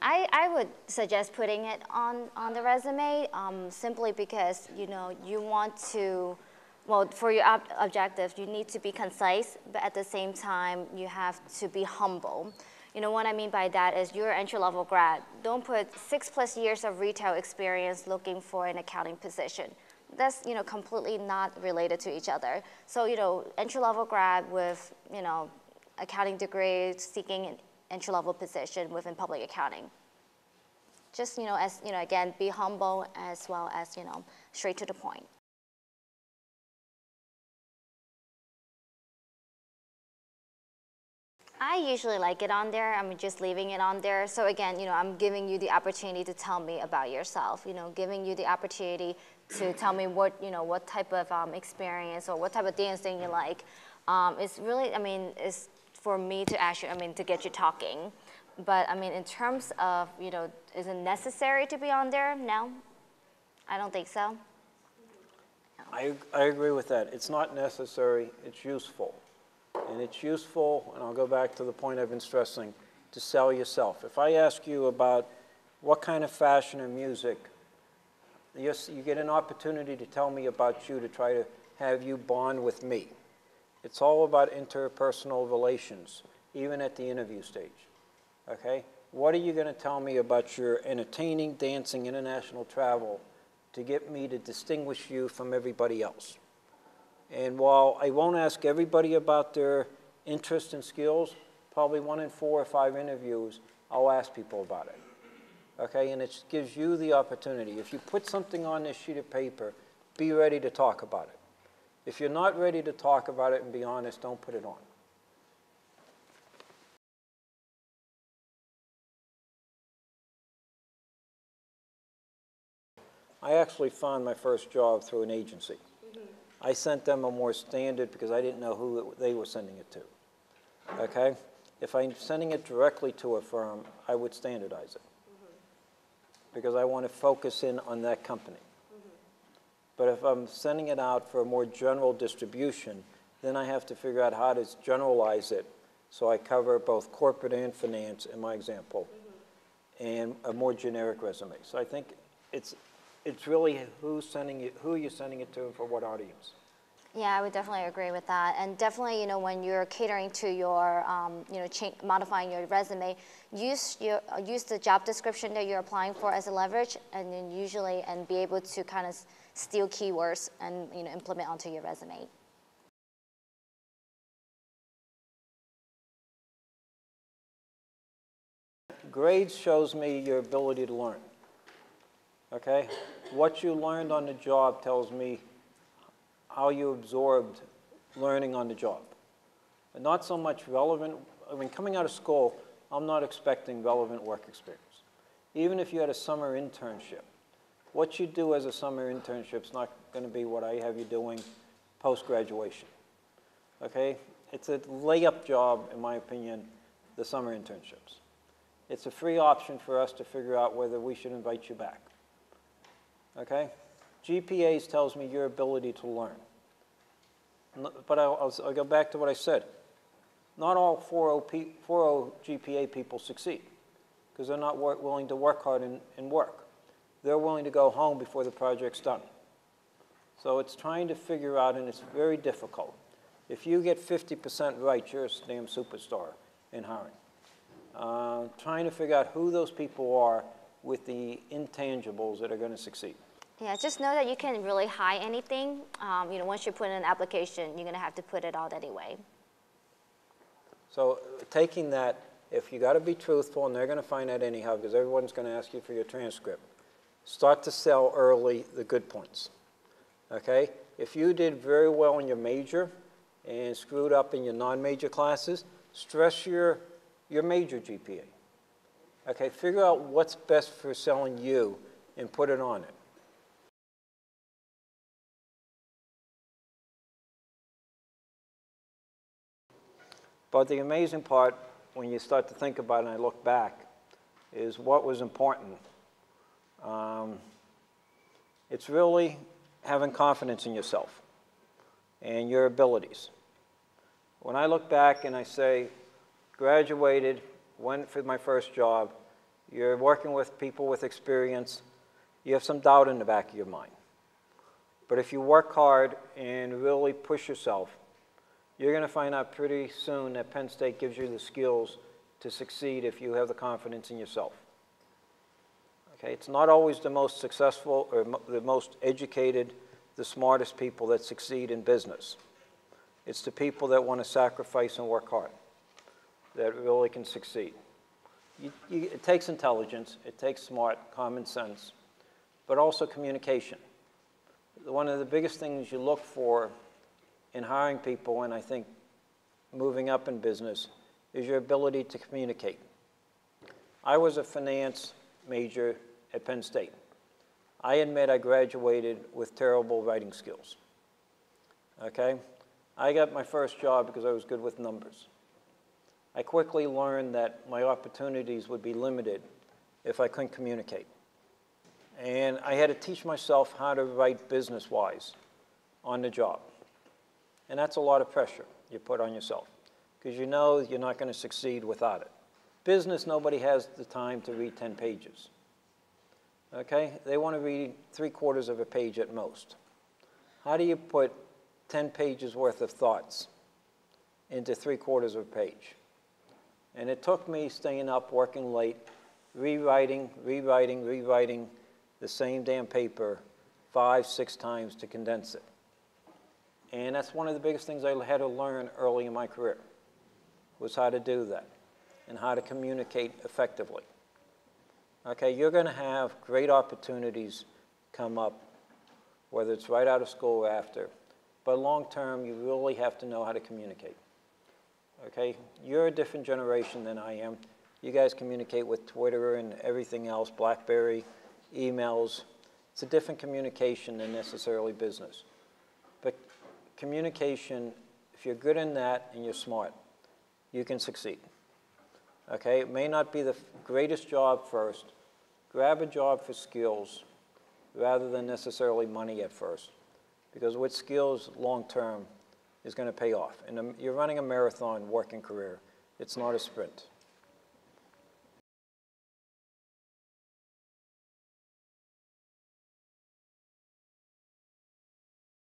I would suggest putting it on the resume simply because, you know, you want to, well, for your objective, you need to be concise, but at the same time, you have to be humble. You know, what I mean by that is you're an entry-level grad. Don't put 6+ years of retail experience looking for an accounting position. That's, you know, completely not related to each other. So, you know, entry-level grad with, you know, accounting degree seeking an entry-level position within public accounting. Just, you know, as, you know, again, be humble as well as, you know, straight to the point. I usually like it on there. I'm just leaving it on there. So again, you know, I'm giving you the opportunity to tell me about yourself, you know, giving you the opportunity to tell me what, you know, what type of experience or what type of dancing you like. It's really, I mean, it's for me to actually, I mean, to get you talking. But I mean, in terms of, you know, is it necessary to be on there? No, I don't think so. No. I agree with that. It's not necessary, it's useful. And it's useful, and I'll go back to the point I've been stressing, to sell yourself. If I ask you about what kind of fashion and music, yes, you get an opportunity to tell me about you, to try to have you bond with me. It's all about interpersonal relations, even at the interview stage. Okay? What are you going to tell me about your entertaining, dancing, international travel to get me to distinguish you from everybody else? And while I won't ask everybody about their interests and skills, probably 1 in 4 or 5 interviews, I'll ask people about it. Okay, and it gives you the opportunity. If you put something on this sheet of paper, be ready to talk about it. If you're not ready to talk about it and be honest, don't put it on. I actually found my first job through an agency. I sent them a more standard because I didn't know who they were sending it to. Okay? If I'm sending it directly to a firm, I would standardize it. Because I want to focus in on that company. But if I'm sending it out for a more general distribution, then I have to figure out how to generalize it so I cover both corporate and finance in my example, and a more generic resume. So I think it's really who you're sending it to and for what audience. Yeah, I would definitely agree with that. And definitely, you know, when you're catering to your, you know, modifying your resume, use the job description that you're applying for as a leverage, and then usually, and be able to kind of steal keywords and, you know, implement onto your resume. Grades shows me your ability to learn. Okay? What you learned on the job tells me how you absorbed learning on the job. But not so much relevant. I mean, coming out of school, I'm not expecting relevant work experience. Even if you had a summer internship, what you do as a summer internship is not going to be what I have you doing post-graduation. Okay? It's a layup job, in my opinion, the summer internships. It's a free option for us to figure out whether we should invite you back. Okay? GPAs tells me your ability to learn. But I'll go back to what I said. Not all 4.0 GPA people succeed because they're not willing to work hard and work. They're willing to go home before the project's done. So it's trying to figure out, and it's very difficult. If you get 50% right, you're a damn superstar in hiring. Trying to figure out who those people are with the intangibles that are going to succeed. Yeah, just know that you can really hide anything. You know, once you put in an application, you're going to have to put it out anyway. So taking that, if you got to be truthful, and they're going to find out anyhow, because everyone's going to ask you for your transcript, start to sell early the good points. Okay? If you did very well in your major and screwed up in your non-major classes, stress your major GPA. Okay? Figure out what's best for selling you and put it on it. But the amazing part, when you start to think about it and I look back, is what was important. It's really having confidence in yourself and your abilities. When I look back and I say, graduated, went for my first job, you're working with people with experience, you have some doubt in the back of your mind. But if you work hard and really push yourself, you're going to find out pretty soon that Penn State gives you the skills to succeed if you have the confidence in yourself. Okay, it's not always the most successful or the most educated, the smartest people that succeed in business. It's the people that want to sacrifice and work hard that really can succeed. It takes intelligence, it takes smart, common sense, but also communication. One of the biggest things you look for in hiring people, and I think moving up in business, is your ability to communicate. I was a finance major at Penn State. I admit I graduated with terrible writing skills. Okay? I got my first job because I was good with numbers. I quickly learned that my opportunities would be limited if I couldn't communicate. And I had to teach myself how to write business-wise on the job. And that's a lot of pressure you put on yourself, because you know you're not going to succeed without it. Business, nobody has the time to read 10 pages. Okay? They want to read 3/4 of a page at most. How do you put 10 pages worth of thoughts into 3/4 of a page? And it took me staying up, working late, rewriting the same damn paper 5, 6 times to condense it. And that's one of the biggest things I had to learn early in my career, was how to do that and how to communicate effectively. Okay, you're going to have great opportunities come up, whether it's right out of school or after, but long term, you really have to know how to communicate. Okay, you're a different generation than I am. You guys communicate with Twitter and everything else, BlackBerry, emails. It's a different communication than necessarily business. But communication, if you're good in that and you're smart, you can succeed. Okay, it may not be the greatest job first. Grab a job for skills rather than necessarily money at first, because with skills, long term, is going to pay off. And you're running a marathon working career. It's not a sprint.